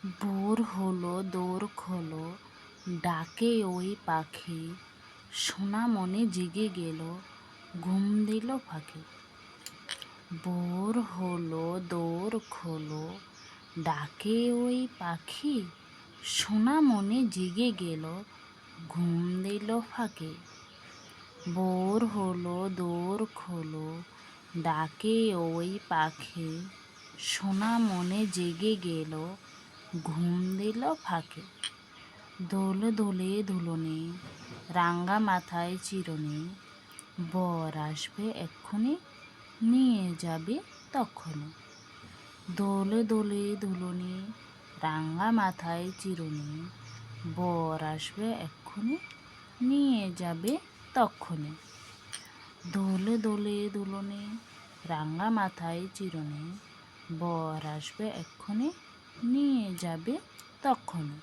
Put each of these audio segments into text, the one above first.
ভোর হলো দোর খোলো, ডাকে ওই পাখি, সোনা মনে জেগে গেল, ঘুম দিল ফাঁকি। ভোর হলো দোর খোলো, ডাকে ওই পাখি, সোনা মনে জেগে গেল, ঘুম দিল ফাঁকি। ভোর হলো দোর খোলো, ডাকে ওই পাখি, সোনা মনে জেগে গেল, ঘুম দিল ফাঁকে। দোলে দোলে দুলনে, রাঙা মাথায় চিরুনি, বর আসবে এক্ষুনি, নিয়ে যাবে তক্ষুনি। দোলে দোলে দুলনে, রাঙা মাথায় চিরুনি, বর আসবে এক্ষুনি, নিয়ে যাবে তক্ষুনি। দোলে দোলে দুলনে, রাঙা মাথায় চিরুনি, বর আসবে এক্ষুনি, নিয়ে যাবে তক্ষুনি।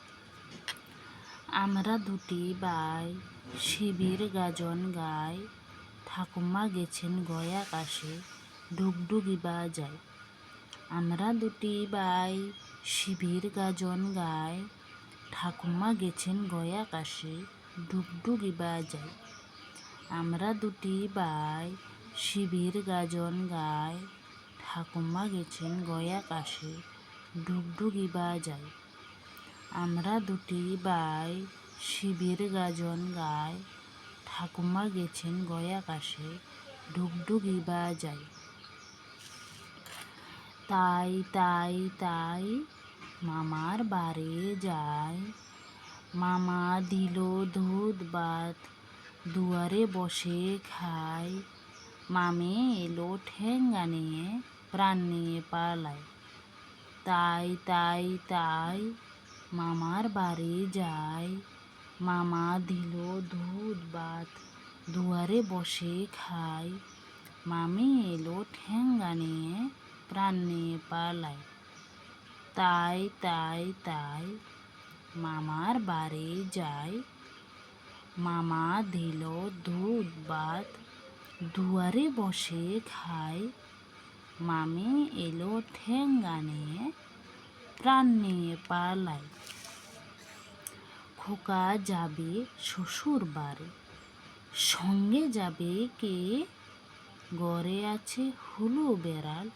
আমরা দুটি ভাই শিবের গাজন গাই, ঠাকুমা গেছেন গয়া কাশে, ডুগডুগি বাজায়। আমরা দুটি ভাই শিবের গাজন গাই, ঠাকুমা গেছেন গয়া কাশে, ডুগডুগি বাজায়। আমরা দুটি ভাই শিবের গাজন গাই, ঠাকুমা গেছেন গয়া কাশে, ডুগডুগি বাজায়। আমরা দুটি ভাই শিবের গাজন গাই, ঠাকুমা গেছেন গয়া কাশে, ডুগডুগি বাজায়। তাই তাই তাই মামার বাড়ি যাই, মামা দিল দুধ ভাত, দুয়ারে বসে খাই, মামে এলো ঠেঙ্গা নিয়ে, প্রাণ নিয়ে পালায়। তাই তাই তাই মামার বাড়ি যাই, মামা দিল দুধ ভাত, দুয়ারে বসে খাই, মামি এলো ঠেঙ্গা নিয়ে, প্রাণ নিয়ে পালায়। তাই তাই তাই মামার বাড়ি যাই, মামা দিল দুধ ভাত, দুয়ারে বসে খাই, মামি এলো ঠেঙ্গা নিয়ে, প্রাণ নিয়ে পালায়। খোকা যাবে শ্বশুর বাড়ি, সঙ্গে যাবে কে, ঘরে আছে হুলু বেড়াল,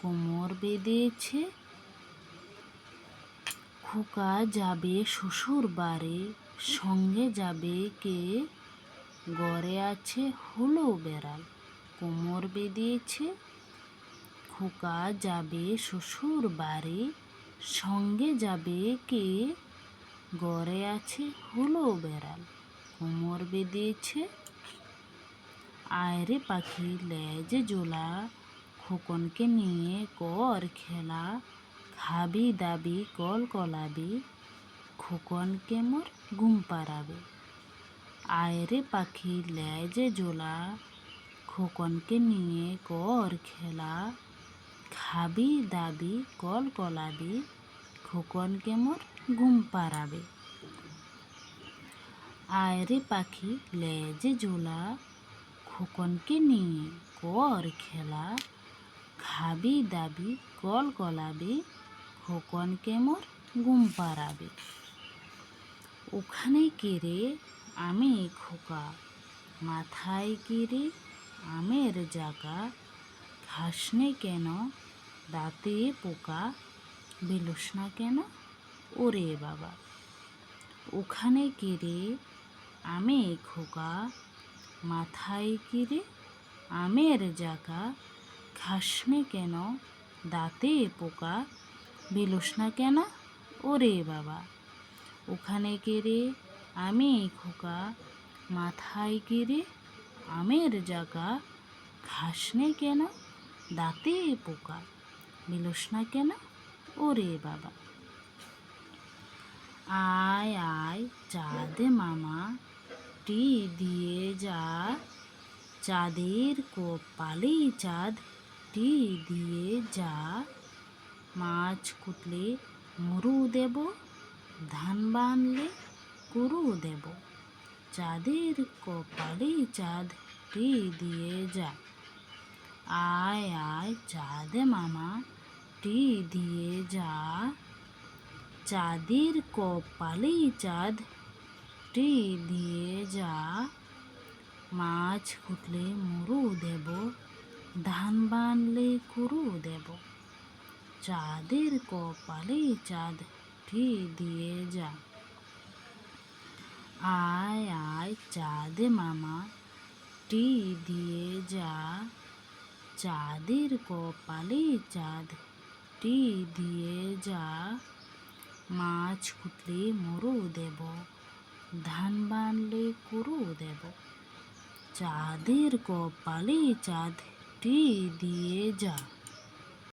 কোমর বেঁধেছে। খোকা যাবে শ্বশুর বাড়ি, সঙ্গে যাবে কে, ঘরে আছে হুলু বেড়াল, কোমর বেঁধেছে। খোকা যাবে শ্বশুর বাড়ি, সঙ্গে যাবে কে, ঘরে আছে হুলু বেড়াল, কোমর বেঁধেছে। আয়রে পাখি লেজ জোলা, খোকনকে নিয়ে কর খেলা, খাবি দাবি কল কলাবি, খোকনকে মোর ঘুম পাড়াবে। আয়রে পাখি লেজ জোলা, খোকনকে নিয়ে কর খেলা, খাবি দাবি কল কলাবি, খোকনকে মোর ঘুম পাড়াবে। আয়রে পাখি লেজ জোলা, খোকনকে নিয়ে কর খেলা, খাবি দাবি কল কলাবি, খোকনকে মোর ঘুম পাড়াবে। ওখানে কেড়ে আমি খোকা, মাথায় কেড়ে আমের জাগা, খাসনে কেন দাঁতে পোকা, বেলুস না কেন ওরে বাবা। ওখানে কেড়ে আমি খোকা, মাথায় কেড়ে আমের জাগা, খাসনে কেন দাঁতে পোকা, বেলুস না কেন ওরে বাবা। ওখানে কেড়ে আমি খোকা, মাথায় কেড়ে আমের জাগা, খাসনে কেন দাঁতে পোকা, বেলুস না কেন ওরে বাবা। আয় আয় চাঁদ মামা, টি দিয়ে যা, চাঁদের কপালে চাঁদ টি দিয়ে যা, মাছ কুটলে মুরু দেব, ধান বানলে কুরু দেব, চাঁদের কপালে চাঁদ টি দিয়ে যা। আয় আয় চাঁদ মামা, টি দিয়ে যা, চাঁদের কপালে চাঁদ টি দিয়ে যা, মাছ ফুটলে মরু দেব, ধান বানলে কুরু দেব। চাঁদের কপালে চাঁদ টি দিয়ে যা। আয় আয় চাঁদ মামা টি দিয়ে যা, চাঁদের কপালে চাঁদ টি দিয়ে যা, মাছ ফুটলে মরু দেব, ধান বানলে কুরু দেব। চাঁদের কপালে চাঁদ টি দিয়ে যা।